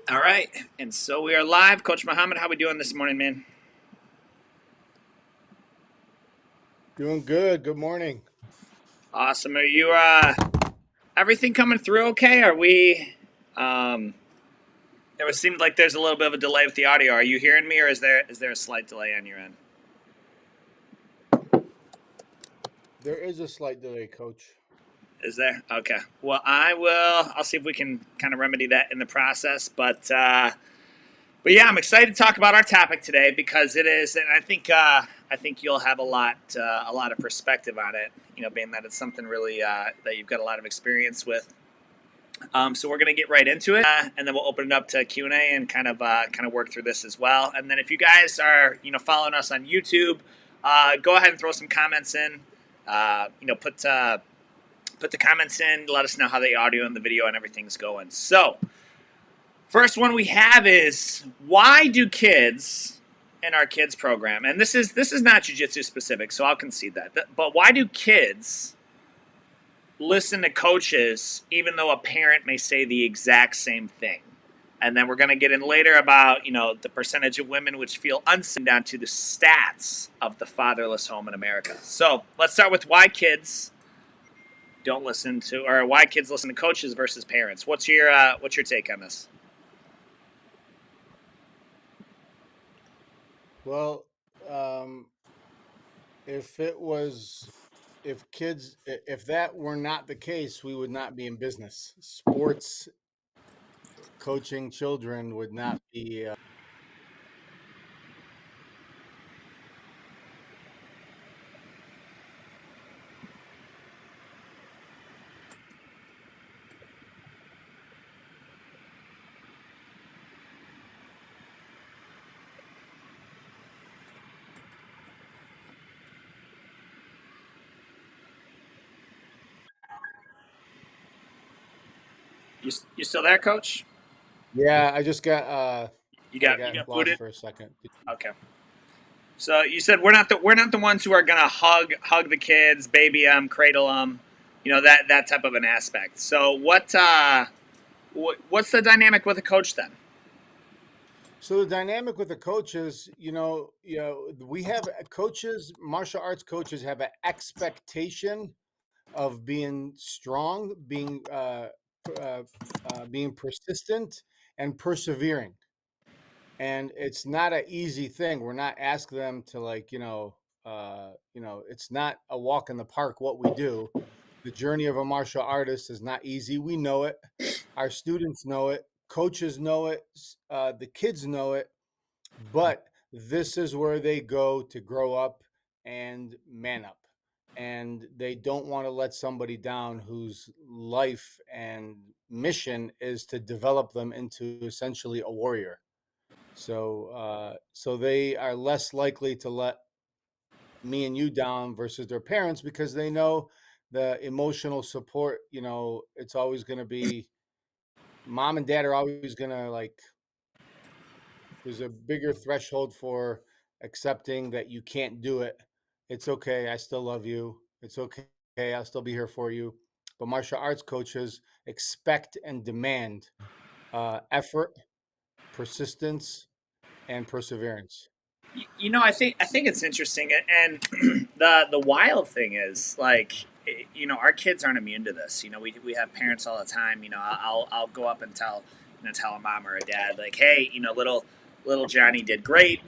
All right, and so we are live. Coach Muhammad, how we doing this morning, man? Doing good. Good morning. Awesome. Are you everything coming through okay? Are we it seemed like there's a little bit of a delay with the audio. Are you hearing me or is there a slight delay on your end? There is a slight delay, coach. Is there? Okay. Well, I'll see if we can kind of remedy that in the process, but yeah, I'm excited to talk about our topic today because it is, and I think you'll have a lot of perspective on it. You know, being that it's something really that you've got a lot of experience with. So we're gonna get right into it, and then we'll open it up to Q and A and kind of work through this as well. And then if you guys are following us on YouTube, go ahead and throw some comments in. Put the comments in. Let us know how the audio and the video and everything's going. So first one we have is, why do kids in our kids program, and this is not jiu-jitsu specific, so I'll concede that, but why do kids listen to coaches even though a parent may say the exact same thing? And then we're going to get in later about the percentage of women which feel unsafe, down to the stats of the fatherless home in America. So let's start with why kids don't listen to, or why kids listen to coaches versus parents. What's your take on this? Well, um, if it was, if kids, if that were not the case, we would not be in business. Sports coaching children would not be. You still there, Coach? Yeah, I just You I got got lost booted. for a second. Okay. So you said we're not the ones who are gonna hug the kids, baby them, cradle them, that type of an aspect. So what's the dynamic with a coach then? So the dynamic with the coaches, we have coaches, martial arts coaches have an expectation of being strong, uh, being persistent, and persevering. And it's not an easy thing. We're not asking them to it's not a walk in the park. What we do, the journey of a martial artist is not easy. We know it. Our students know it. Coaches know it. The kids know it. But this is where they go to grow up and man up. And they don't want to let somebody down whose life and mission is to develop them into essentially a warrior. So they are less likely to let me and you down versus their parents because they know the emotional support. It's always going to be mom and dad are always going to there's a bigger threshold for accepting that you can't do it. It's okay. I still love you. It's okay. I'll still be here for you. But martial arts coaches expect and demand effort, persistence, and perseverance. I think it's interesting, and the wild thing is, like, our kids aren't immune to this. We have parents all the time. I'll go up and tell a mom or a dad, like, hey, little Johnny did great.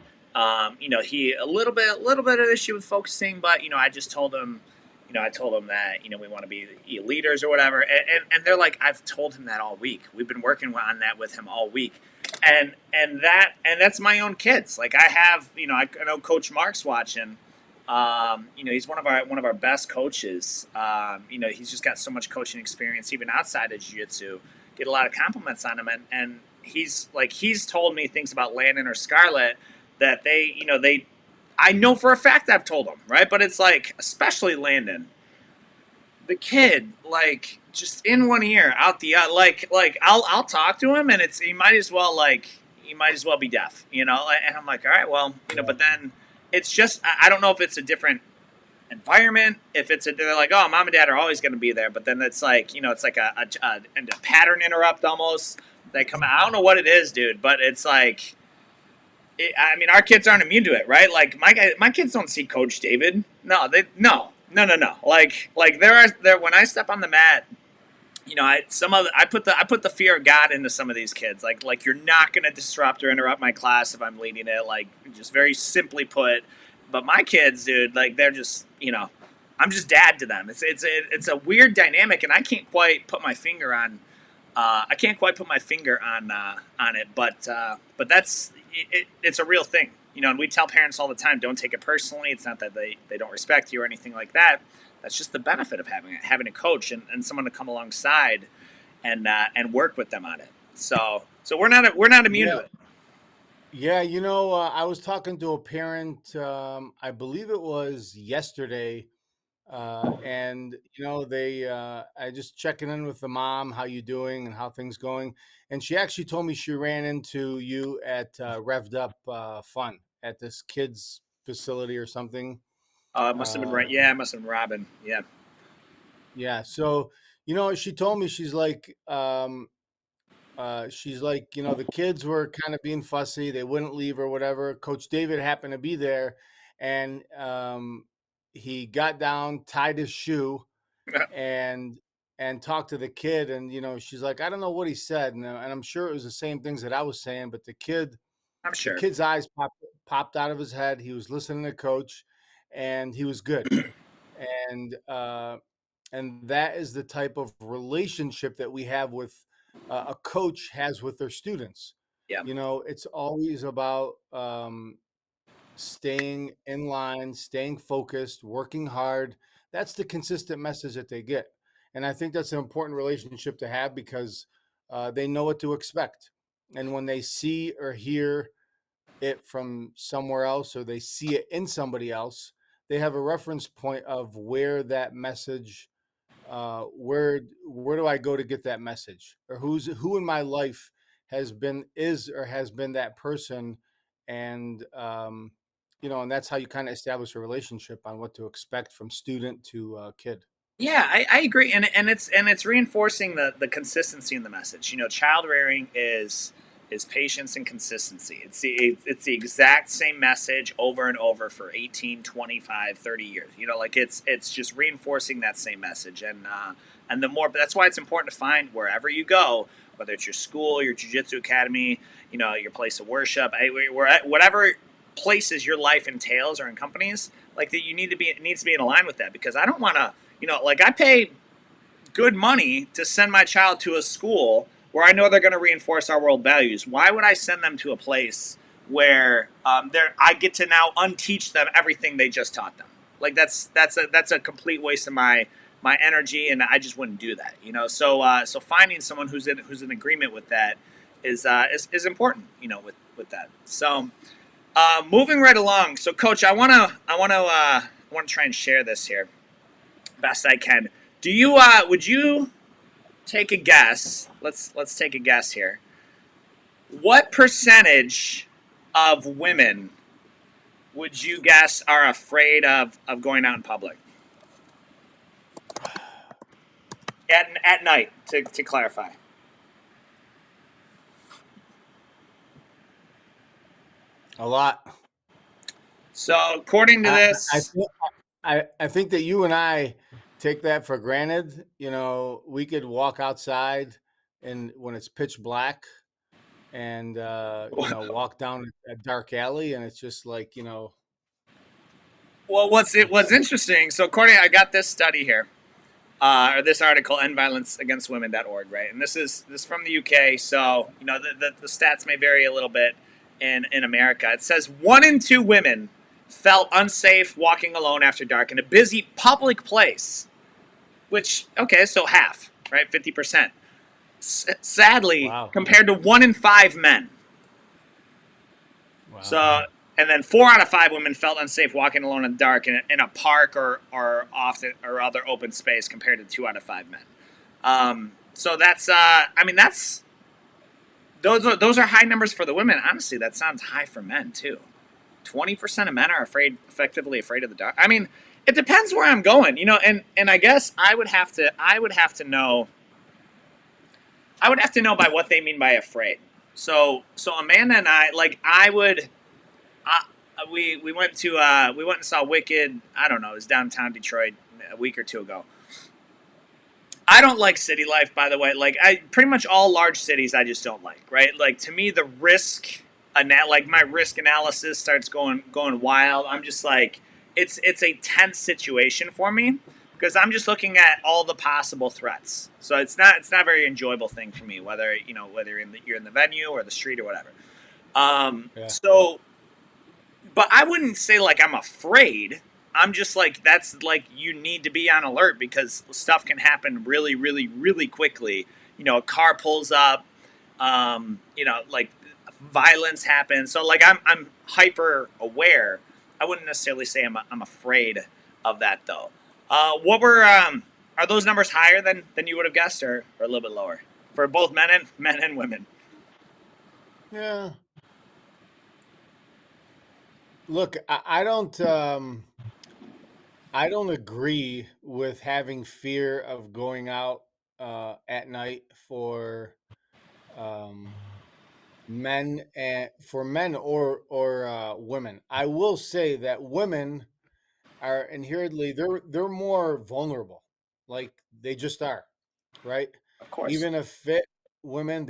He a little bit of issue with focusing, but I just told him. I told him that we want to be leaders or whatever, and they're like, I've told him that all week. We've been working on that with him all week, and that's my own kids. Like, I have, I know Coach Mark's watching. He's one of our best coaches. He's just got so much coaching experience, even outside of jiu-jitsu. Get a lot of compliments on him, and he's told me things about Landon or Scarlett that they I know for a fact I've told him, right? But it's like, especially Landon, the kid, like, just in one ear, out the other. Like I'll talk to him, and it's he might as well be deaf, And I'm like, all right, well, Yeah. but then it's just, I don't know if it's a different environment, if they're like, oh, mom and dad are always going to be there, but then it's like, it's like a pattern interrupt almost. They come out. I don't know what it is, dude, but it's like, I mean, our kids aren't immune to it, right? Like my kids don't see Coach David. No, no. Like there when I step on the mat, you know, I put the fear of God into some of these kids. Like you're not going to disrupt or interrupt my class if I'm leading it. Like just very simply put. But my kids, dude, like they're just, you know, I'm just dad to them. It's a weird dynamic, and I can't quite put my finger on. I can't quite put my finger on it, but it's a real thing, you know. And we tell parents all the time, don't take it personally. It's not that they don't respect you or anything like that. That's just the benefit of having a coach and someone to come alongside and work with them on it. So we're not immune to Yeah. it. Yeah, I was talking to a parent, I believe it was yesterday, and I just checking in with the mom, how you doing and how things going. And she actually told me she ran into you at Revved Up Fun at this kids facility or something. It must have been right. Yeah, it must have been Robin. Yeah, Yeah, so she told me she's like, the kids were kind of being fussy. They wouldn't leave or whatever. Coach David happened to be there, and he got down, tied his shoe, and talked to the kid. And she's like, I don't know what he said, and I'm sure it was the same things that I was saying. But I'm the sure. kid's eyes popped out of his head. He was listening to coach, and he was good. And that is the type of relationship that we have with a coach has with their students. Yeah, It's always about staying in line, staying focused, working hard. That's the consistent message that they get. And I think that's an important relationship to have because they know what to expect. And when they see or hear it from somewhere else or they see it in somebody else, they have a reference point of where that message, where do I go to get that message, or who in my life has been that person. And and that's how you kind of establish a relationship on what to expect from student to kid. yeah, I agree, and it's reinforcing the consistency in the message. You know, child rearing is patience and consistency. It's the exact same message over and over for 18, 25, 30 years. You know, like it's just reinforcing that same message, and the more that's why it's important to find wherever you go, whether it's your school, your jiu-jitsu academy, you know, your place of worship, whatever places your life entails or in companies like that, it needs to be in line with that, because I don't want to, you know, like I pay good money to send my child to a school where I know they're going to reinforce our world values. Why would I send them to a place where I get to now unteach them everything they just taught them? Like that's a complete waste of my energy, and I just wouldn't do that. You know, so finding someone who's in agreement with that is important. You know, with that. So moving right along. So, Coach, I want to try and share this here best I can. Would you take a guess? Let's take a guess here. What percentage of women would you guess are afraid of going out in public at night? To clarify. A lot. So according to I this, I think that you and I take that for granted. We could walk outside and when it's pitch black and walk down a dark alley and it's just like, well, what's interesting? So according, I got this study here. Or this article, endviolenceagainstwomen.org, right? And this is from the UK, so you know the stats may vary a little bit in America. It says 1 in 2 women felt unsafe walking alone after dark in a busy public place, which okay, so half, right, 50%. Sadly, wow. compared to 1 in 5 men. Wow. So, and then 4 out of 5 women felt unsafe walking alone in the dark in a park or other open space, compared to 2 out of 5 men. So that's I mean that's those are high numbers for the women. Honestly, that sounds high for men too. 20% of men are effectively afraid of the dark. I mean, it depends where I'm going, you know, and I guess I would have to know I would have to know by what they mean by afraid. So Amanda and I, like, I would, uh, we went and saw Wicked. I don't know, it was downtown Detroit a week or two ago. I don't like city life, by the way. Like, I pretty much all large cities, I just don't like. Right? Like, to me, the risk, like my risk analysis starts going wild. I'm just like, it's a tense situation for me because I'm just looking at all the possible threats. So it's not a very enjoyable thing for me, whether whether you're in the venue or the street or whatever. Yeah. So but I wouldn't say like I'm afraid. I'm just like, that's like, you need to be on alert because stuff can happen really, really, really quickly. A car pulls up, like violence happens. So like I'm hyper aware. I wouldn't necessarily say I'm afraid of that though. What were are those numbers higher than you would have guessed, or a little bit lower for both men and women? Yeah. Look, I don't agree with having fear of going out at night for um, men or women. I will say that women are inherently they're more vulnerable. Like they just are, right? Of course. Even if fit women,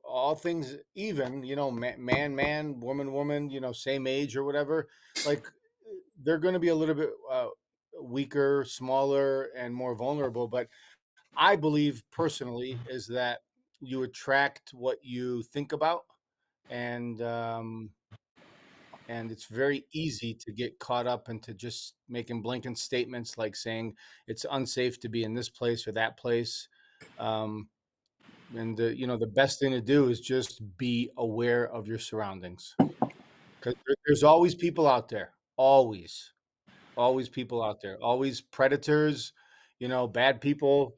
all things even, man, woman, same age or whatever. Like they're going to be a little bit weaker, smaller, and more vulnerable. But I believe personally is that you attract what you think about, and it's very easy to get caught up into just making blanket statements like saying it's unsafe to be in this place or that place. Um, and the best thing to do is just be aware of your surroundings because there's always people out there, always people out there, always predators, bad people.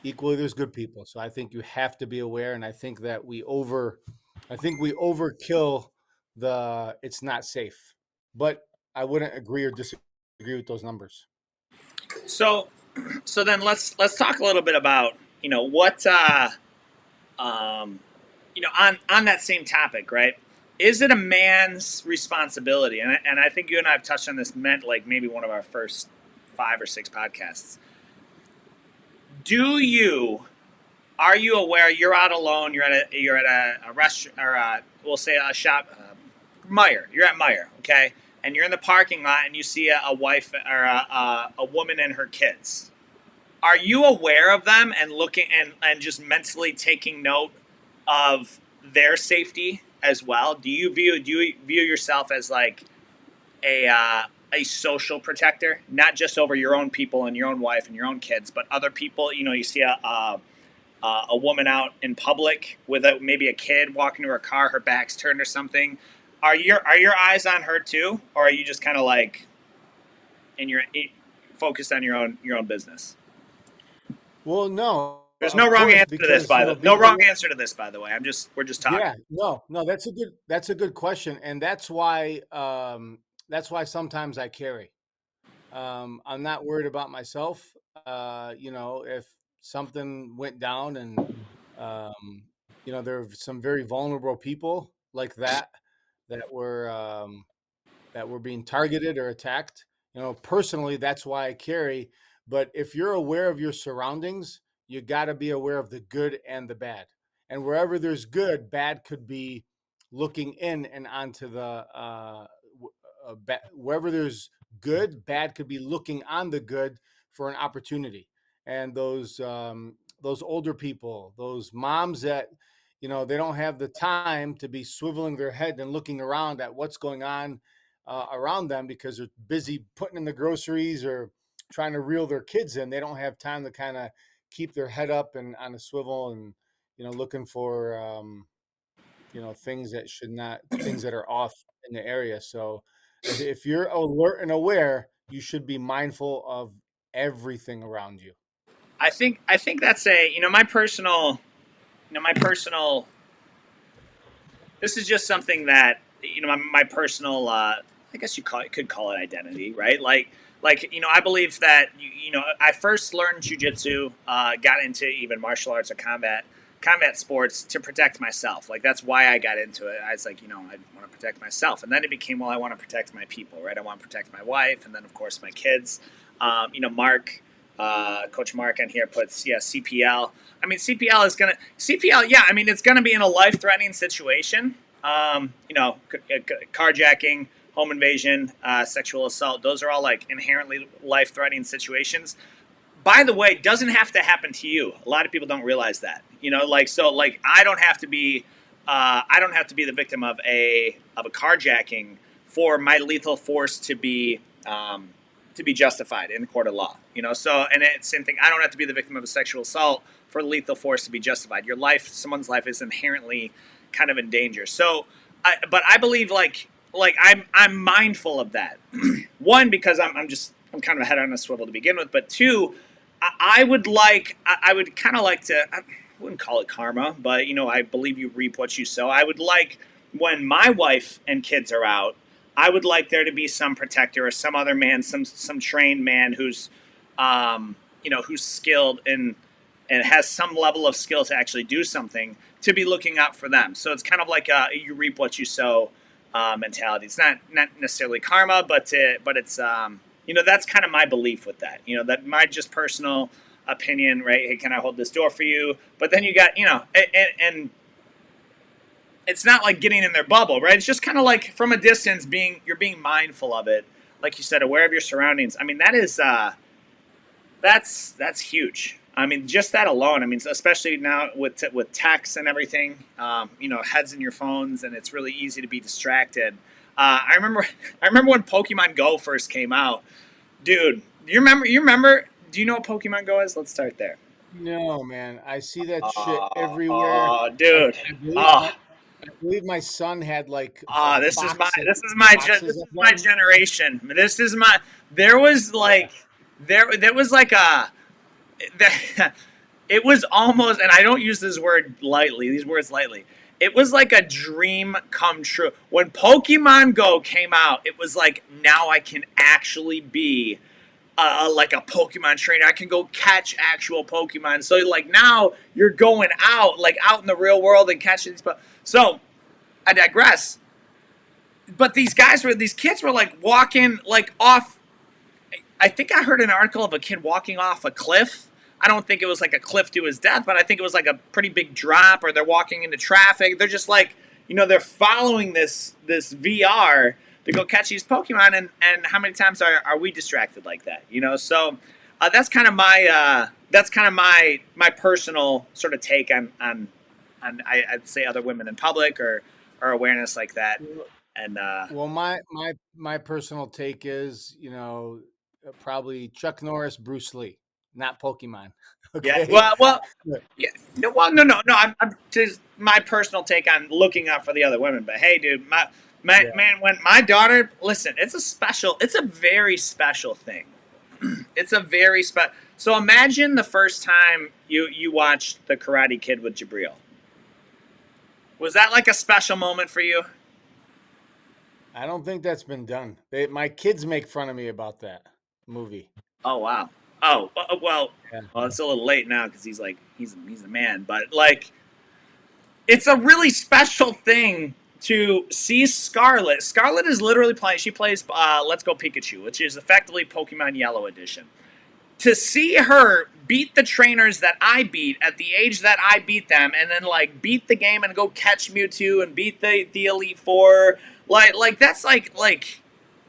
Equally, there's good people. So I think you have to be aware, and I think we overkill the it's not safe. But I wouldn't agree or disagree with those numbers. So so then let's talk a little bit about what um, on that same topic, right? Is it a man's responsibility? And I think you and I have touched on this, meant like maybe one of our first 5 or 6 podcasts. Do you Are you aware you're out alone? You're at a restaurant, or we'll say a shop, Meijer. You're at Meijer, okay, and you're in the parking lot and you see a wife or a woman and her kids. Are you aware of them and looking and just mentally taking note of their safety as well? Do you view yourself as like a social protector, not just over your own people and your own wife and your own kids, but other people? You see a woman out in public with maybe a kid walking to her car, her back's turned or something. Are your eyes on her too, or are you just kind of like in your focused on your own business? Well, no, There's no of wrong course, answer to this, because by the no being wrong aware. answer to this, by the way. We're just talking. Yeah, no, that's a good question, and that's why sometimes I carry. I'm not worried about myself. If something went down and um, there are some very vulnerable people like that were being targeted or attacked. Personally, that's why I carry. But if you're aware of your surroundings, you got to be aware of the good and the bad. And wherever there's good, bad could be looking in and onto the wherever there's good, bad could be looking on the good for an opportunity. And those older people, those moms that they don't have the time to be swiveling their head and looking around at what's going on around them because they're busy putting in the groceries or trying to reel their kids in. They don't have time to kind of keep their head up and on a swivel and looking for things that are off in the area. So if you're alert and aware, you should be mindful of everything around you. I think that's a my personal. This is just something that my personal. I guess you could call it identity, right? Like like, I believe that I first learned jujitsu, got into even martial arts or combat sports to protect myself. Like that's why I got into it. I was like, I want to protect myself, and then it became, well, I want to protect my people, right? I want to protect my wife, and then of course my kids. Mark, Coach Mark on here puts, yeah, CPL. I mean, CPL. Yeah, I mean, it's gonna be in a life-threatening situation. Carjacking, home invasion, sexual assault. Those are all like inherently life-threatening situations. By the way, doesn't have to happen to you. A lot of people don't realize that. Like I don't have to be the victim of a carjacking for my lethal force to be justified in the court of law. And it's same thing. I don't have to be the victim of a sexual assault for lethal force to be justified. Someone's life is inherently kind of in danger. But I believe like I'm mindful of that. One, because I'm kind of a head on a swivel to begin with, but two, I would kind of like to. I wouldn't call it karma, but I believe you reap what you sow. I would like, when my wife and kids are out, I would like there to be some protector or some other man, some trained man who's skilled and has some level of skill to actually do something, to be looking out for them. So it's kind of like you reap what you sow mentality. It's not necessarily karma, but it's that's kind of my belief with that. That my just personal opinion, right? Hey, can I hold this door for you? But then you got and it's not like getting in their bubble, right? It's just kind of like from a distance, you're being mindful of it, like you said, aware of your surroundings. I mean, that's huge. I mean, just that alone. I mean, especially now with texts and everything, heads in your phones, and it's really easy to be distracted. I remember, I remember when Pokemon Go first came out, dude. Do you remember? Do you know what Pokemon Go is? Let's start there. No, man, I see that shit everywhere. I, Dude. I believe Oh, my I believe my son had like a oh, box of this boxes is of my them. generation. This is my. There was Yeah. like, there was like a. It was almost, and I don't use these words lightly. It was like a dream come true. When Pokemon Go came out, it was like, now I can actually be like a Pokemon trainer. I can go catch actual Pokemon. So like now you're going out, like out in the real world and catching these. So I digress. But these kids were like walking like off. I think I heard an article of a kid walking off a cliff. I don't think it was like a cliff to his death, but I think it was like a pretty big drop, or they're walking into traffic. They're just like, they're following this VR to go catch these Pokemon, and how many times are we distracted like that? So that's kind of my personal sort of take on I'd say other women in public, or awareness like that. And Well, my personal take is, probably Chuck Norris, Bruce Lee, not Pokemon. yeah, Okay. well, yeah, no, well, no. I'm just my personal take on looking out for the other women. But hey, dude, my Yeah. man, when my daughter, listen, it's a very special thing. It's a very special. So imagine the first time you watched The Karate Kid with Jabril. Was that like a special moment for you? I don't think that's been done. My kids make fun of me about that movie. Oh wow. Oh well. Yeah. Well, it's a little late now because he's a man. But like, it's a really special thing to see Scarlet. Scarlet is literally playing. She plays Let's Go Pikachu, which is effectively Pokemon Yellow Edition. To see her beat the trainers that I beat at the age that I beat them, and then like beat the game and go catch Mewtwo and beat the Elite Four, like that's like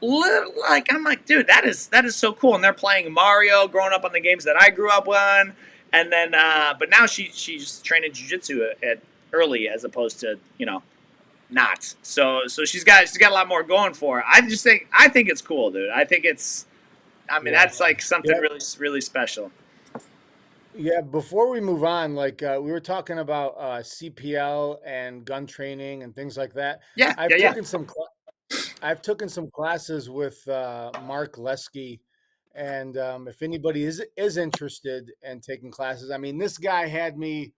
I'm like, dude, that is so cool. And they're playing Mario, growing up on the games that I grew up on, and then but now she's training jujitsu at early, as opposed to not. So she's got a lot more going for her. I think it's cool, dude. I mean, Yeah. that's like something Yeah. really really special. Yeah. Before we move on, like we were talking about CPL and gun training and things like that. Yeah, yeah, I've yeah. taken some cla- I've taken some classes with Mark Lesky, and if anybody is interested in taking classes, I mean, this guy had me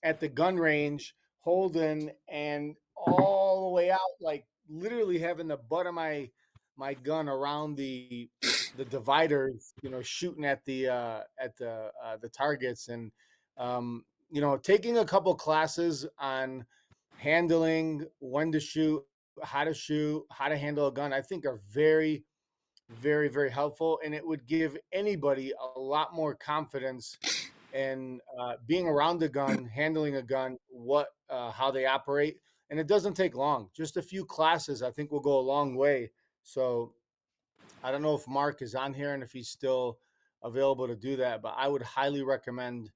at the gun range holding and all the way out, like literally having the butt of my gun around the dividers, shooting at the targets, and taking a couple classes on handling, when to shoot, how to handle a gun, I think are very, very, very helpful, and it would give anybody a lot more confidence in being around a gun, handling a gun, how they operate. And it doesn't take long. Just a few classes, I think, will go a long way. So I don't know if Mark is on here and if he's still available to do that, but I would highly recommend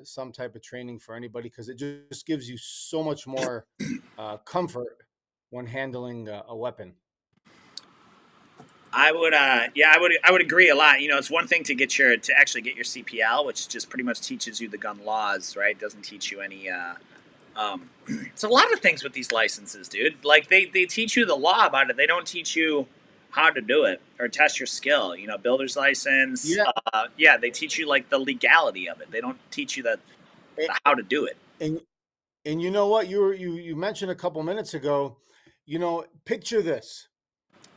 some type of training for anybody, because it just gives you so much more comfort when handling a weapon. I would agree a lot. It's one thing to actually get your CPL, which just pretty much teaches you the gun laws, right? Doesn't teach you any. It's a lot of things with these licenses, dude. Like they teach you the law about it. They don't teach you how to do it or test your skill. Builder's license. Yeah, Yeah, they teach you like the legality of it. They don't teach you the how to do it. and and you know what, you mentioned a couple minutes ago, picture this.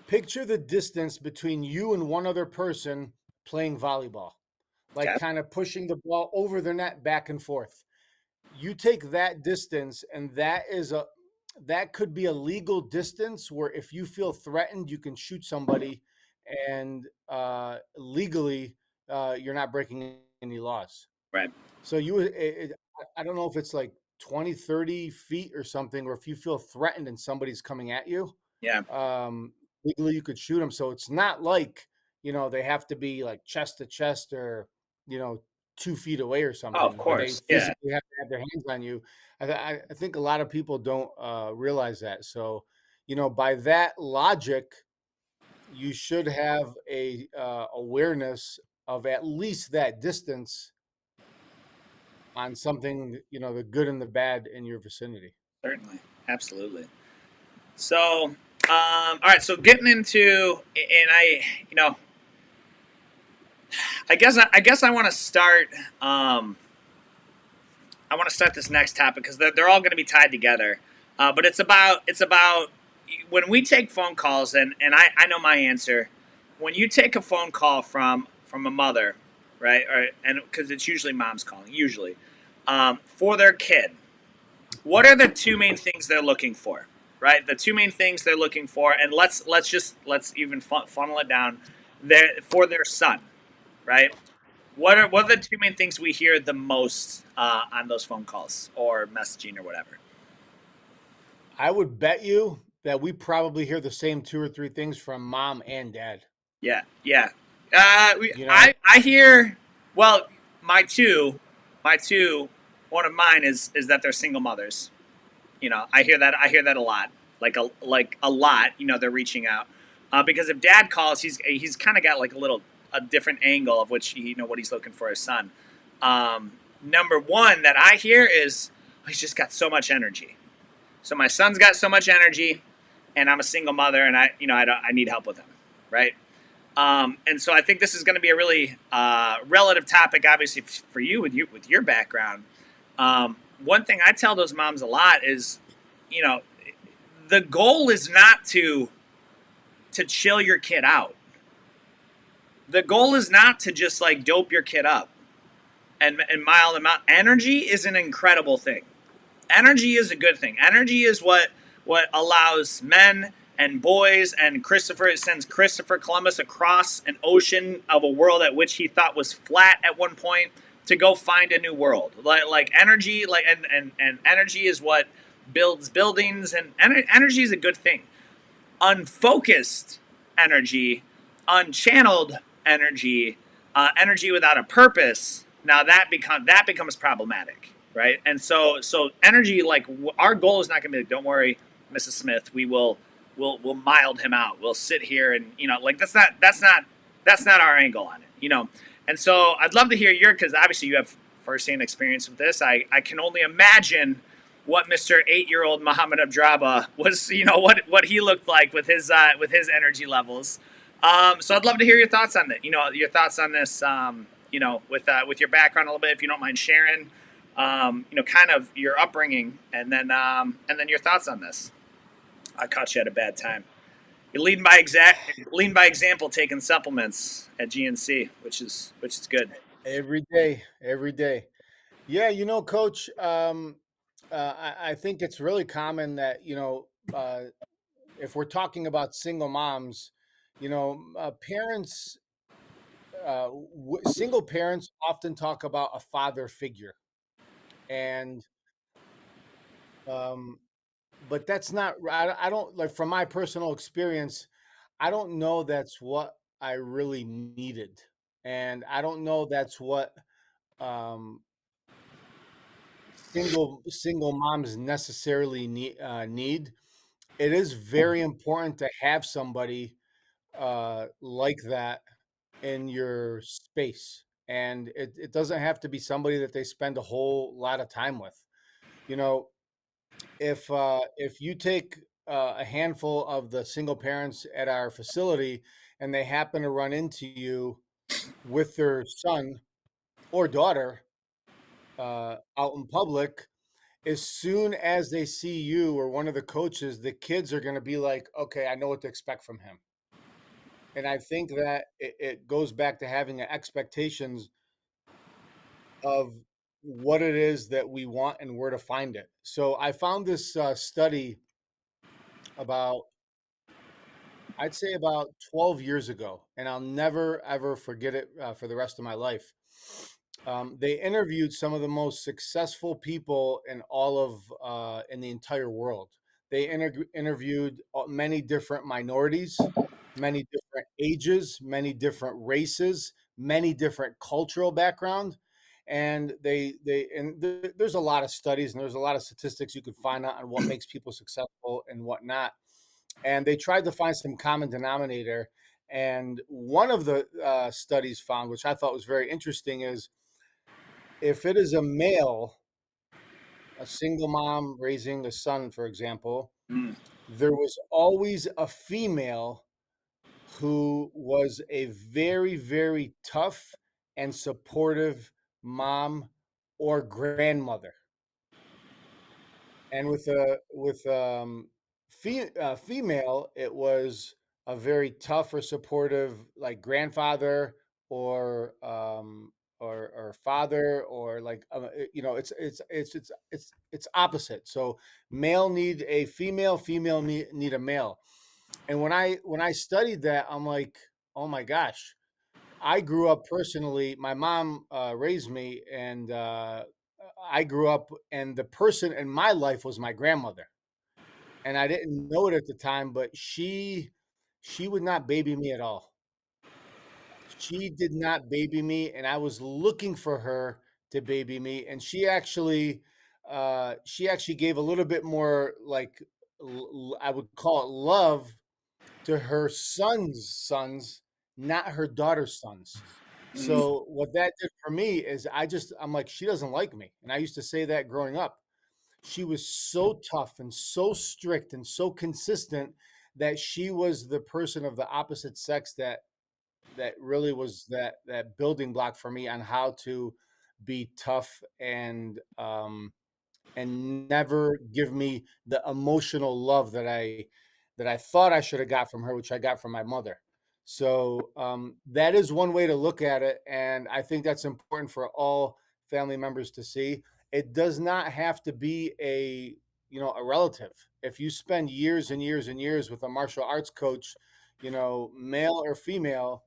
Picture the distance between you and one other person playing volleyball, like Okay. kind of pushing the ball over the net back and forth. You take that distance, and that could be a legal distance where if you feel threatened, you can shoot somebody, and legally, you're not breaking any laws. Right. So I don't know if it's like 20, 30 feet or something, or if you feel threatened and somebody's coming at you, Yeah. um, legally you could shoot them. So it's not like, they have to be like chest to chest, or, you know, 2 feet away or Oh, of something, where they course. Yeah. physically have to have their hands on you. I think a lot of people don't realize that. So, by that logic, you should have a awareness of at least that distance on something, the good and the bad in your vicinity. Certainly. Absolutely. So, all right. So getting into, and I guess I want to start. I want to start this next topic because they're all going to be tied together. But it's about when we take phone calls, and I know my answer. When you take a phone call from a mother, right, and because it's usually mom's calling, usually for their kid, what are the two main things they're looking for? Right, the two main things they're looking for, and let's even funnel it down there for their son, right? What are the two main things we hear the most on those phone calls or messaging or whatever? I would bet you that we probably hear the same two or three things from mom and dad. Yeah, yeah. You know, I hear. Well, my two, my two. One of mine is that they're single mothers. I hear that. I hear that a lot. Like a lot. They're reaching out because if dad calls, he's kind of got like a different angle of which what he's looking for his son. Number one that I hear is he's just got so much energy. So my son's got so much energy, and I'm a single mother, and I need help with him, right? And so I think this is going to be a really relative topic, obviously for you with your background. One thing I tell those moms a lot is, you know, the goal is not to chill your kid out. The goal is not to just like dope your kid up and mile them out. Energy is an incredible thing. Energy is a good thing. Energy is what allows men and boys, and it sends Christopher Columbus across an ocean of a world at which he thought was flat at one point to go find a new world. Like energy, and energy is what builds buildings, and energy is a good thing. Unfocused energy, unchanneled energy, energy without a purpose. Now that becomes problematic, right? And so energy, like our goal is not going to be like, don't worry, Mrs. Smith, we'll mild him out. We'll sit here and like that's not our angle on it. And so I'd love to hear because obviously you have firsthand experience with this. I can only imagine what Mr. 8-year-old Muhammad Abdraba was, what he looked like with his energy levels. So I'd love to hear your thoughts on that. Your thoughts on this. With your background a little bit, if you don't mind sharing. Kind of your upbringing, and then your thoughts on this. I caught you at a bad time. You lean by example, taking supplements at GNC, which is good. Every day, every day. Yeah, coach, I think it's really common that, if we're talking about single moms, parents, single parents often talk about a father figure. And, um, but that's not, I don't like, from my personal experience, I don't know that's what I really needed. And I don't know that's what, um, single moms necessarily need. It is very important to have somebody like that in your space, and it doesn't have to be somebody that they spend a whole lot of time with. You know, if you take a handful of the single parents at our facility and they happen to run into you with their son or daughter out in public, as soon as they see you or one of the coaches, the kids are going to be like, okay, I know what to expect from him. And I think that it goes back to having expectations of what it is that we want and where to find it. So I found this study about, I'd say about 12 years ago, and I'll never ever forget it for the rest of my life. They interviewed some of the most successful people in all of in the entire world. They interviewed many different minorities, many different ages, many different races, many different cultural background, and there's a lot of studies and there's a lot of statistics you could find out on what makes people successful and whatnot. And they tried to find some common denominator. And one of the studies found, which I thought was very interesting, is if it is a male, a single mom raising a son, for example, Mm. there was always a female who was a very, very tough and supportive mom or grandmother. And with female, it was a very tough or supportive like grandfather or or father or like it's opposite. So male need a female, female need a male. And when I studied that, I'm like, oh my gosh, I grew up personally. My mom raised me, and I grew up, and the person in my life was my grandmother, and I didn't know it at the time, but she would not baby me at all. She did not baby me, and I was looking for her to baby me, and she actually gave a little bit more like I would call it love to her son's sons, not her daughter's sons. Mm. So what that did for me is I'm like, she doesn't like me. And I used to say that growing up. She was so tough and so strict and so consistent that she was the person of the opposite sex that really was that building block for me on how to be tough and never give me the emotional love that I thought I should have got from her, which I got from my mother. So that is one way to look at it, and I think that's important for all family members to see. It does not have to be a relative. If you spend years and years and years with a martial arts coach, male or female,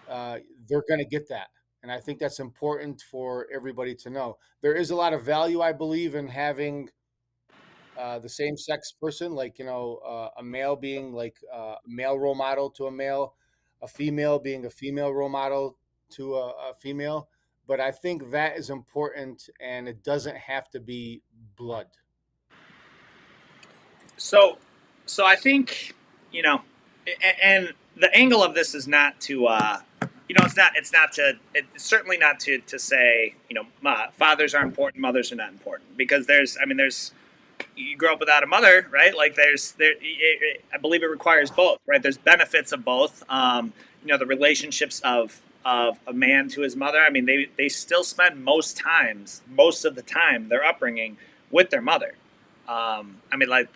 uh, they're going to get that. And I think that's important for everybody to know. There is a lot of value, I believe, in having the same sex person, like a male being like a male role model to a male, a female being a female role model to a female. But I think that is important, and it doesn't have to be blood. So, so I think you know, and the angle of this is not to, it's certainly not to say, fathers are important, mothers are not important, because there's you grow up without a mother, right? Like I believe it requires both, right? There's benefits of both. The relationships of a man to his mother. I mean, they still spend most of the time, their upbringing with their mother. I mean, like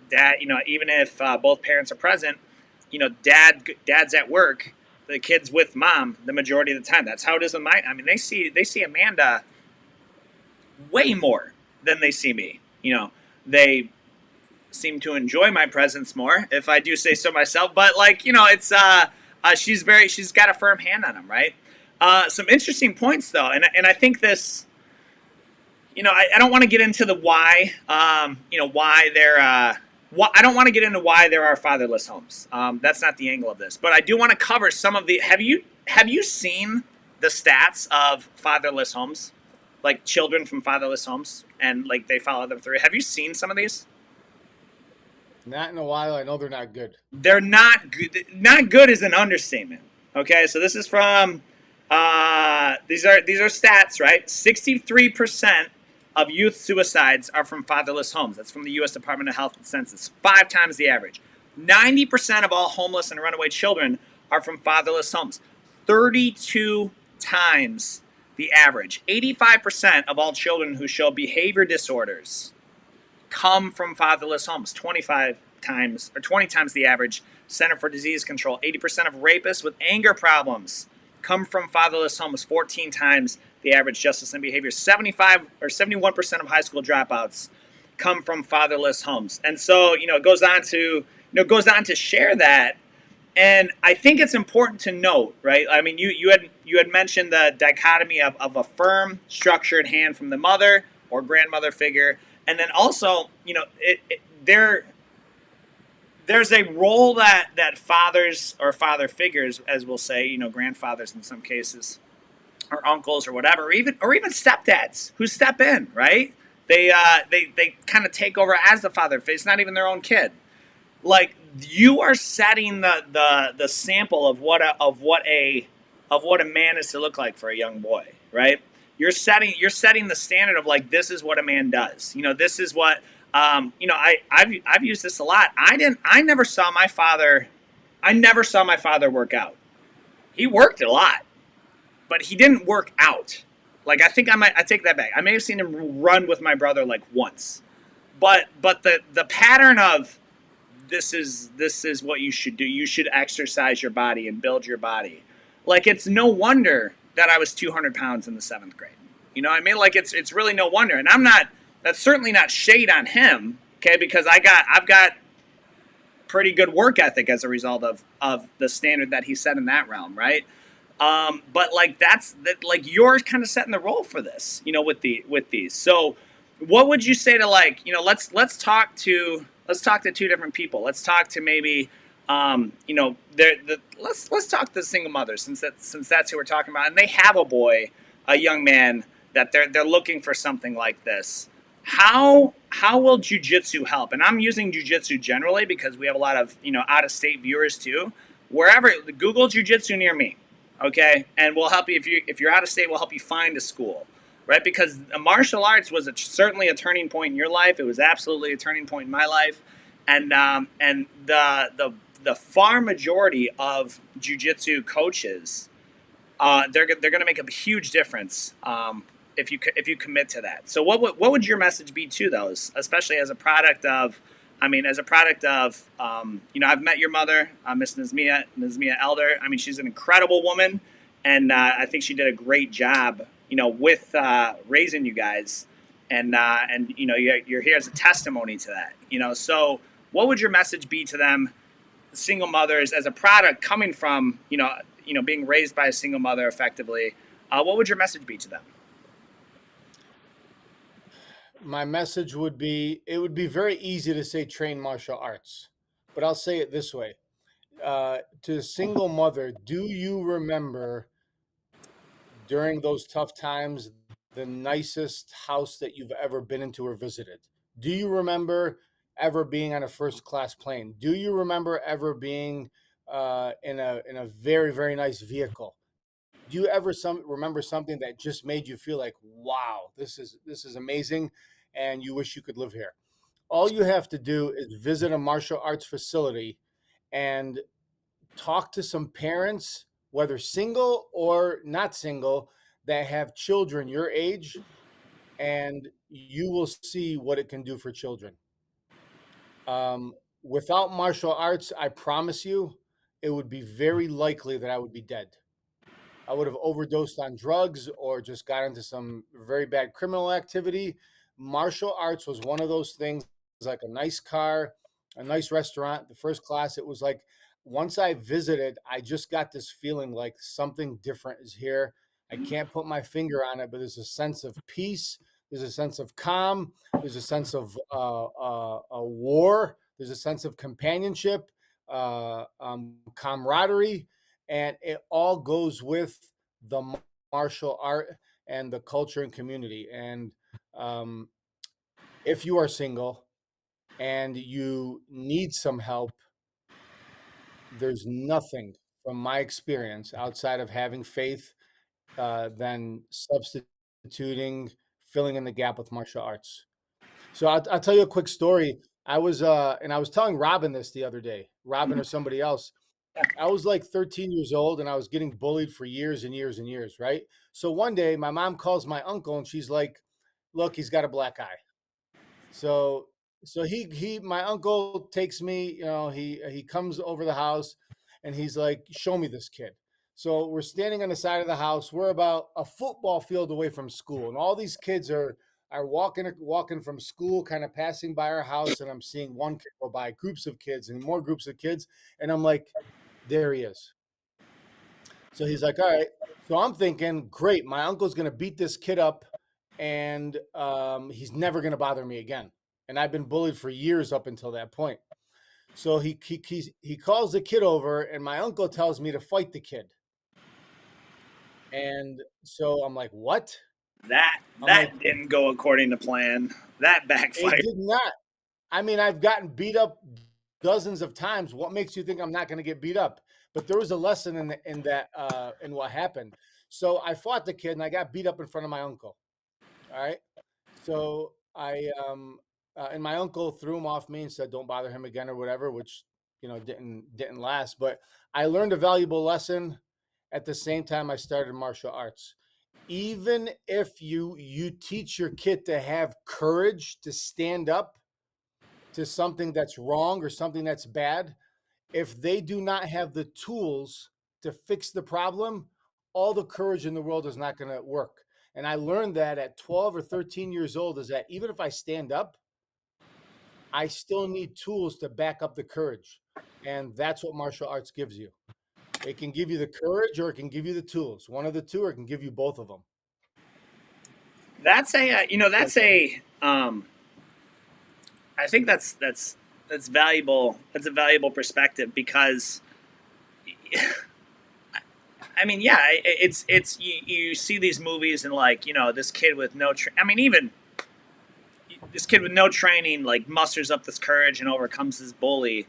dad, even if both parents are present, dad's at work, the kid's with mom the majority of the time. That's how it is with my. I mean, they see Amanda way more than they see me. They seem to enjoy my presence more, if I do say so myself. But like, it's she's got a firm hand on him, right? Some interesting points though, and I think this. I don't want to get into the why. Why they're. I don't want to get into why there are fatherless homes. That's not the angle of this, but I do want to cover some of the. Have you seen the stats of fatherless homes, like children from fatherless homes, and like they follow them through? Have you seen some of these? Not in a while. I know they're not good. They're not good. Not good is an understatement. Okay, so this is from these are stats, right? 63% of youth suicides are from fatherless homes. That's from the U.S. Department of Health and Census. 5 times the average. 90% of all homeless and runaway children are from fatherless homes. 32 times the average. 85% of all children who show behavior disorders come from fatherless homes. 25 times or 20 times the average. Center for Disease Control. 80% of rapists with anger problems come from fatherless homes. 14 times the average. Justice and Behavior. 75 or 71% of high school dropouts come from fatherless homes. And so, it goes on to share that. And I think it's important to note, right? I mean, you had mentioned the dichotomy of a firm, structured hand from the mother or grandmother figure, and then also, there's a role that fathers or father figures, as we'll say, grandfathers in some cases, or uncles or whatever, or even stepdads who step in, right? They kind of take over as the father. It's not even their own kid. Like, you are setting the sample of what a man is to look like for a young boy, right? You're setting the standard of, like, this is what a man does. This is what I've used this a lot. I never saw my father work out. He worked a lot, but he didn't work out. Like, I take that back. I may have seen him run with my brother like once, but the pattern of this is what you should do. You should exercise your body and build your body. Like, it's no wonder that I was 200 pounds in the 7th grade. You know what I mean? Like, it's really no wonder. And that's certainly not shade on him, okay? Because I've got pretty good work ethic as a result of the standard that he set in that realm, right? But like, like, you're kind of setting the role for this, with these. So what would you say to, like, let's talk to two different people. Let's talk to maybe let's talk to the single mothers, since that's who we're talking about, and they have a young man that they're looking for something like this. How will jujitsu help? And I'm using jujitsu generally because we have a lot of out of state viewers too. Wherever, Google jujitsu near me, okay, and we'll help you if you're out of state. We'll help you find a school, right? Because martial arts was certainly a turning point in your life. It was absolutely a turning point in my life, and the far majority of jiu-jitsu coaches, they're going to make a huge difference if you commit to that. So what would your message be to those, especially as a product of, I've met your mother, Miss Nazmia Elder. I mean, she's an incredible woman, and I think she did a great job, with raising you guys, and you're here as a testimony to that. So what would your message be to them, single mothers, as a product coming from being raised by a single mother effectively? What would your message be to them? My message would be, it would be very easy to say train martial arts, but I'll say it this way. To a single mother, do you remember during those tough times the nicest house that you've ever been into or visited? Do you remember ever being on a first class plane? Do you remember ever being in a very very nice vehicle? Do you ever remember something that just made you feel like, wow, this is amazing, and you wish you could live here? All you have to do is visit a martial arts facility and talk to some parents, whether single or not single, that have children your age, and you will see what it can do for children. Without martial arts, I promise you, it would be very likely that I would be dead. I would have overdosed on drugs or just got into some very bad criminal activity. Martial arts was one of those things, like a nice car, a nice restaurant, the first class. It was like once I visited, I just got this feeling like something different is here. I can't put my finger on it, but there's a sense of peace. There's a sense of calm. There's a sense of a war. There's a sense of companionship, camaraderie, and it all goes with the martial art and the culture and community. And um, if you are single and you need some help, there's nothing from my experience outside of having faith than substituting, filling in the gap with martial arts. So I'll tell you a quick story. I was telling Robin this the other day, Robin or somebody else. I was like 13 years old and I was getting bullied for years and years and years, right? So one day my mom calls my uncle and she's like, "Look, he's got a black eye." So he my uncle takes me, he comes over the house and he's like, "Show me this kid." So we're standing on the side of the house. We're about a football field away from school, and all these kids are walking from school, kind of passing by our house, and I'm seeing one kid go by, groups of kids and more groups of kids, and I'm like, there he is. So he's like, all right. So I'm thinking, great, my uncle's going to beat this kid up and he's never going to bother me again. And I've been bullied for years up until that point. So he calls the kid over and my uncle tells me to fight the kid. And so I'm like, what? I'm like, That didn't go according to plan. That it backfired. did not. I mean, I've gotten beat up dozens of times. What makes you think I'm not going to get beat up? But there was a lesson in that in what happened. So I fought the kid and I got beat up in front of my uncle. All right. So and my uncle threw him off me and said, "Don't bother him again" or whatever, which didn't last. But I learned a valuable lesson. At the same time, I started martial arts. Even if you teach your kid to have courage to stand up to something that's wrong or something that's bad, if they do not have the tools to fix the problem, all the courage in the world is not going to work. And I learned that at 12 or 13 years old is that even if I stand up, I still need tools to back up the courage. And that's what martial arts gives you. It can give you the courage or it can give you the tools. One of the two, or it can give you both of them. That's a So, that's a I think that's valuable. That's a valuable perspective because I mean, yeah, it's you see these movies and like this kid with no I mean even this kid with no training like musters up this courage and overcomes this bully,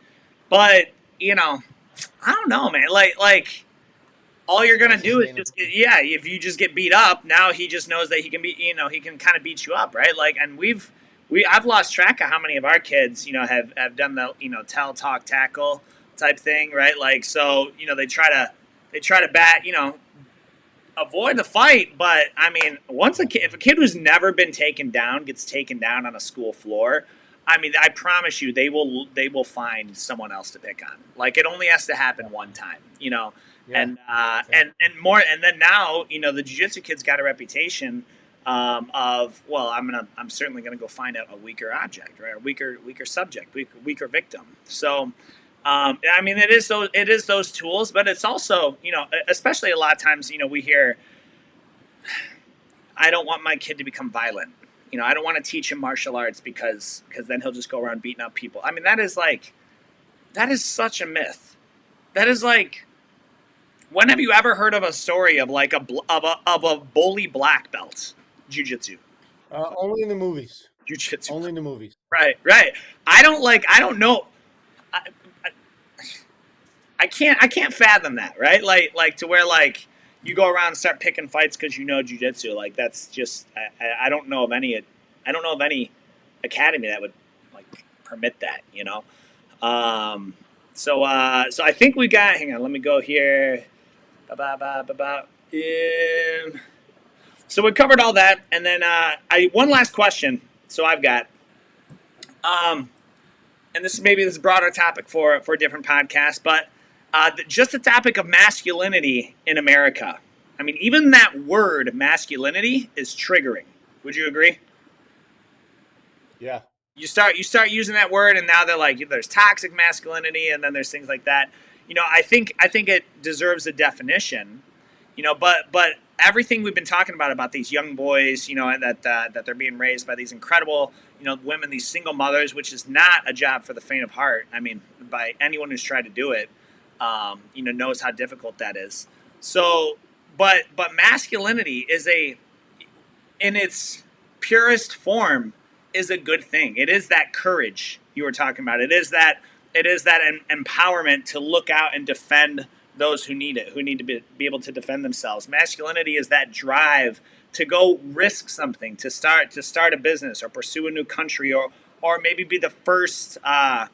but I don't know, man. Like all you're gonna not do is sustainable. just yeah. If you just get beat up, now he just knows that he can be he can kind of beat you up, right? Like, and I've lost track of how many of our kids have done the tell talk tackle type thing, right? Like so they try to bat avoid the fight, but I mean if a kid who's never been taken down gets taken down on a school floor. I mean, I promise you, they will find someone else to pick on. Like it only has to happen one time, Yeah. Yeah. and more, and then now the jiu-jitsu kids got a reputation of well, I'm certainly gonna go find out a weaker object, right, a weaker subject, weaker victim. So I mean, it is those tools, but it's also especially a lot of times we hear I don't want my kid to become violent. I don't want to teach him martial arts because then he'll just go around beating up people. I mean, that is such a myth. That is like, when have you ever heard of a story of like of a bully black belt jujitsu? Only in the movies. Jujitsu, Only in the movies. right, right. I don't know. I, I can't fathom that, right? Like to where like you go around and start picking fights because jujitsu. Like that's just I don't know of any academy that would like permit that. So I think we got. Hang on, let me go here. So we covered all that, and then I one last question. So I've got, and this is maybe this broader topic for a different podcast, but Just the topic of masculinity in America. I mean, even that word masculinity is triggering. Would you agree? Yeah. You start using that word, and now they're like, there's toxic masculinity, and then there's things like that. I think it deserves a definition. But everything we've been talking about these young boys, that they're being raised by these incredible, women, these single mothers, which is not a job for the faint of heart. I mean, by anyone who's tried to do it, knows how difficult that is. So, but masculinity is in its purest form is a good thing. It is that courage you were talking about. It is that empowerment to look out and defend those who need it, who need to be able to defend themselves. Masculinity is that drive to go risk something, to start a business or pursue a new country, or maybe be the first, to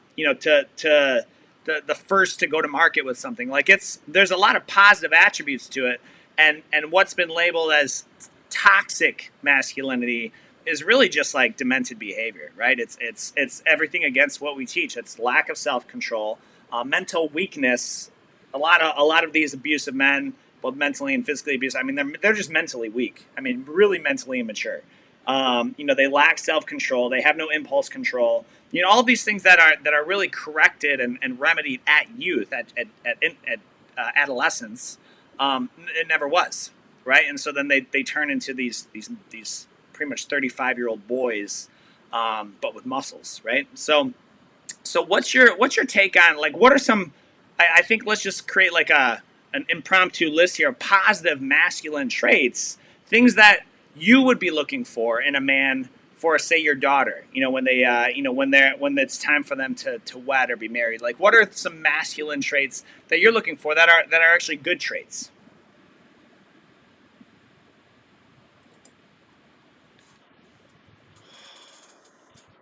the first to go to market with something. Like, there's a lot of positive attributes to it, and what's been labeled as toxic masculinity is really just like demented behavior, right? It's everything against what we teach. It's lack of self control, mental weakness. A lot of these abusive men, both mentally and physically abusive. I mean, they're just mentally weak. I mean, really mentally immature. They lack self control. They have no impulse control. All these things that are really corrected and remedied at youth, at adolescence. It never was, right? And so then they turn into these pretty much 35-year-old boys, but with muscles, right? So what's your take on, like, what are some? I think let's just create like an impromptu list here of positive masculine traits, things that you would be looking for in a man for, say, your daughter. When when it's time for them to wed or be married. Like, what are some masculine traits that you're looking for that are actually good traits?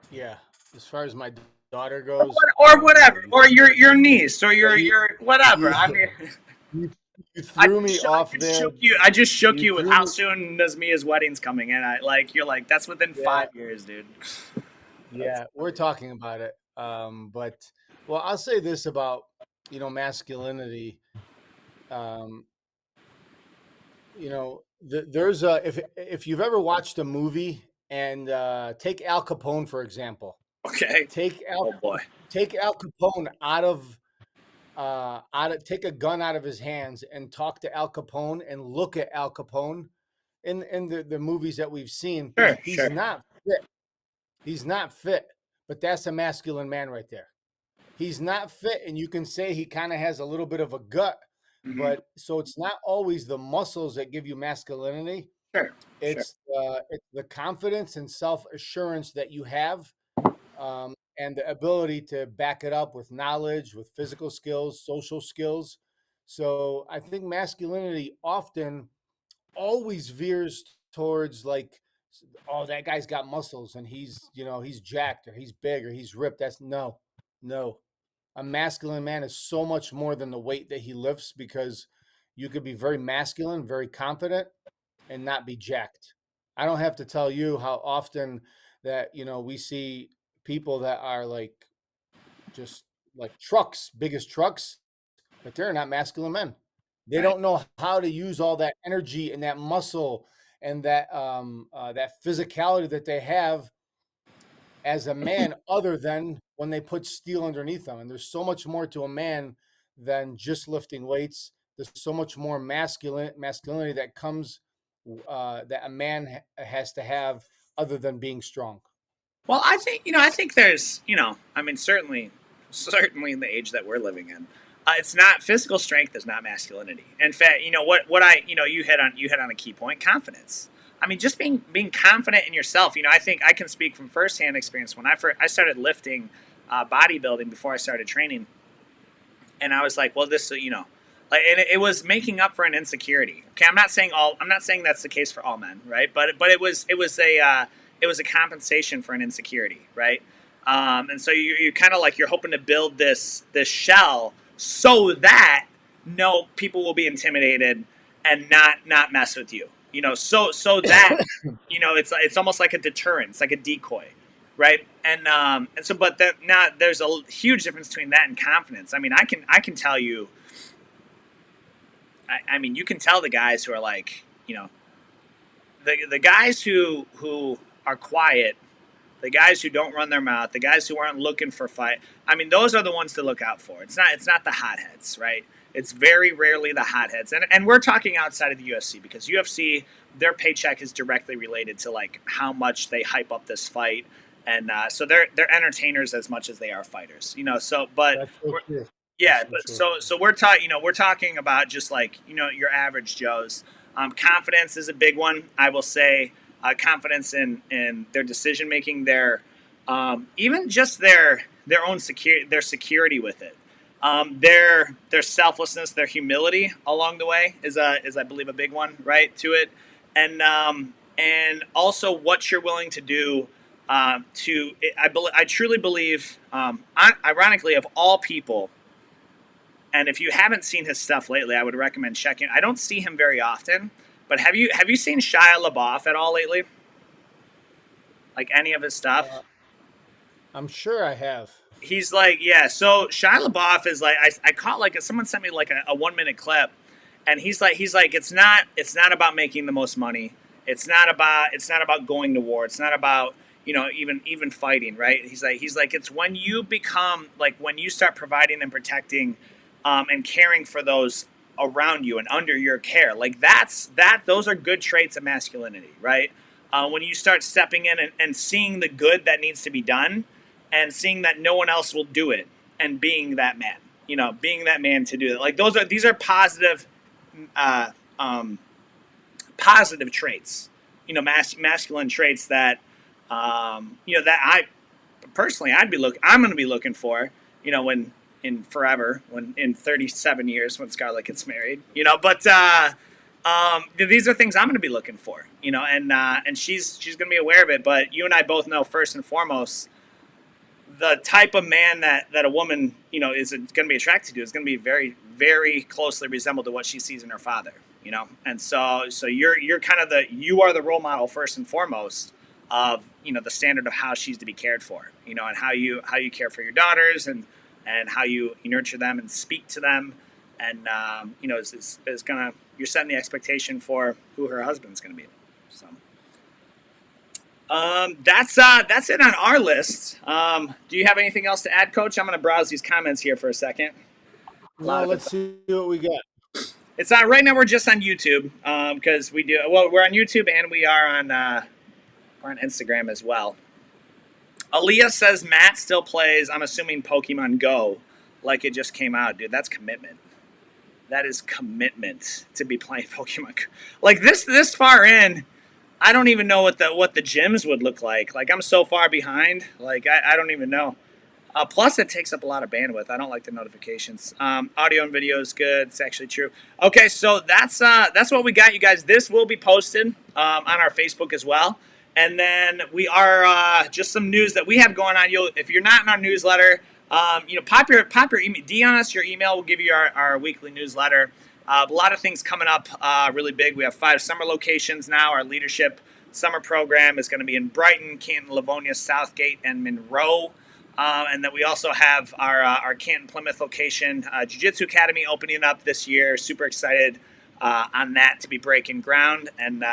Yeah. As far as my daughter Or, goes, or whatever, or your niece, or yeah, your whatever. you, I mean, you, you I threw me just, I off just there. shook you. I just shook You you with threw how me. soon does Mia's wedding's coming, and you're like, that's within Yeah. 5 years, dude. That's Yeah. We're funny. talking about it. But, well, I'll say this about, masculinity. Um, there's a, if you've ever watched a movie and, take Al Capone, for example, Okay. take Al, Oh boy. take Al Capone take a gun out of his hands and talk to Al Capone and look at Al Capone in the movies that we've seen. Sure, He's sure. not fit. He's not fit, but that's a masculine man right there. He's not fit, and you can say he kind of has a little bit of a gut, Hmm. but so it's not always the muscles that give you masculinity. Sure, sure. It's the confidence and self assurance that you have, and the ability to back it up with knowledge, with physical skills, social skills. So I think masculinity often always veers towards, like, oh, that guy's got muscles and he's jacked or he's big or he's ripped. That's no, no. A masculine man is so much more than the weight that he lifts, because you could be very masculine, very confident, and not be jacked. I don't have to tell you how often that, we see people that are like, just like trucks, biggest trucks, but they're not masculine men. They Right. don't know how to use all that energy and that muscle and that physicality that they have as a man, other than when they put steel underneath them. And there's so much more to a man than just lifting weights. There's so much more masculinity that comes, that a man has to have, other than being strong. Well, I think there's, I mean, certainly in the age that we're living in, it's not physical strength is not masculinity. In fact, what you hit on a key point: confidence. I mean, just being confident in yourself. I think I can speak from firsthand experience. When I started lifting, bodybuilding before I started training, and I was like, well, this, like, and it was making up for an insecurity. Okay, I'm not saying that's the case for all men, right? But it was a compensation for an insecurity, right? And so you kind of like, you're hoping to build this shell so that no people will be intimidated and not mess with you. So that it's almost like a deterrent, it's like a decoy. right? And so, but that now there's a huge difference between that and confidence. I mean, I can tell you, I mean, you can tell the guys who are like, the guys who are quiet, the guys who don't run their mouth, the guys who aren't looking for fight. I mean, those are the ones to look out for. It's not the hotheads, right? It's very rarely the hotheads, and we're talking outside of the UFC because UFC, their paycheck is directly related to like how much they hype up this fight, and so they're entertainers as much as they are fighters, So, but That's so we're, true. That's yeah, so but true. so we're talking about just like your average Joes. Confidence is a big one. I will say confidence in their decision making, their even just their own security with it. Their selflessness, their humility along the way is I believe a big one, right, to it, and also what you're willing to do I truly believe, ironically, of all people, and if you haven't seen his stuff lately, I would recommend checking. I don't see him very often, but have you seen Shia LaBeouf at all lately? Like any of his stuff? Uh, I'm sure I have. He's like, yeah. So Shia LaBeouf is like, I caught like someone sent me like a 1 minute clip, and he's like, it's not about making the most money. It's not about going to war. It's not about even fighting, right? He's like it's when you become like when you start providing and protecting, and caring for those around you and under your care. Like those are good traits of masculinity, right? When you start stepping in and seeing the good that needs to be done and seeing that no one else will do it and being that man, being that man to do it. Like these are positive, uh, um, positive traits, masculine traits that, that I personally I'm going to be looking for, when in forever, when in 37 years, when Scarlett gets married, but, these are things I'm going to be looking for, and she's going to be aware of it. But you and I both know first and foremost, the type of man that a woman is going to be attracted to is going to be very very closely resembled to what she sees in her father, and so you're kind of you are the role model first and foremost of the standard of how she's to be cared for, and how you care for your daughters, and how you nurture them and speak to them, and is gonna you're setting the expectation for who her husband's gonna be. So that's it on our list. Do you have anything else to add, Coach? I'm going to browse these comments here for a second. A lot No, of let's it's see what we got. right now. We're just on YouTube because we're on YouTube and we're on Instagram as well. Aaliyah says Matt still plays. I'm assuming Pokemon Go, like it just came out, dude. That's commitment. That is commitment to be playing Pokemon. Like this far in, I don't even know what the gyms would look like. Like I'm so far behind. Like I don't even know. Plus, it takes up a lot of bandwidth. I don't like the notifications. Audio and video is good. It's actually true. Okay, so that's what we got, you guys. This will be posted on our Facebook as well. And then we are just some news that we have going on. If you're not in our newsletter, pop your email. DM us your email. We'll give you our weekly newsletter. A lot of things coming up really big. We have 5 summer locations now. Our leadership summer program is going to be in Brighton, Canton, Livonia, Southgate, and Monroe. And then we also have our Canton Plymouth location, Jiu-Jitsu Academy, opening up this year. Super excited on that to be breaking ground, and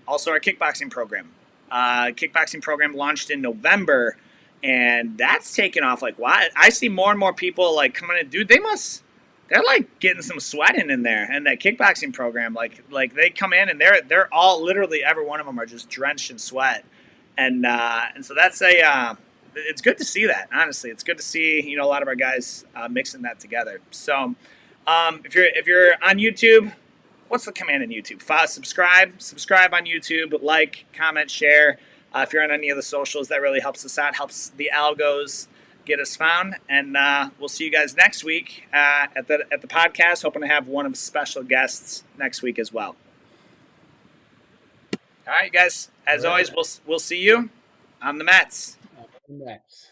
also our kickboxing program. Kickboxing program launched in November, and that's taken off like why. I see more and more people like coming in. Dude, they're like getting some sweating in there, and that kickboxing program, like they come in and they're all literally every one of them are just drenched in sweat, and so that's it's good to see that. Honestly, it's good to see a lot of our guys mixing that together. So if you're on YouTube, what's the command in YouTube? Subscribe on YouTube, like, comment, share. If you're on any of the socials, that really helps us out, helps the algos get us found. And we'll see you guys next week at the podcast. Hoping to have one of the special guests next week as well. All right, guys. As always, we'll see you on the mats. Next.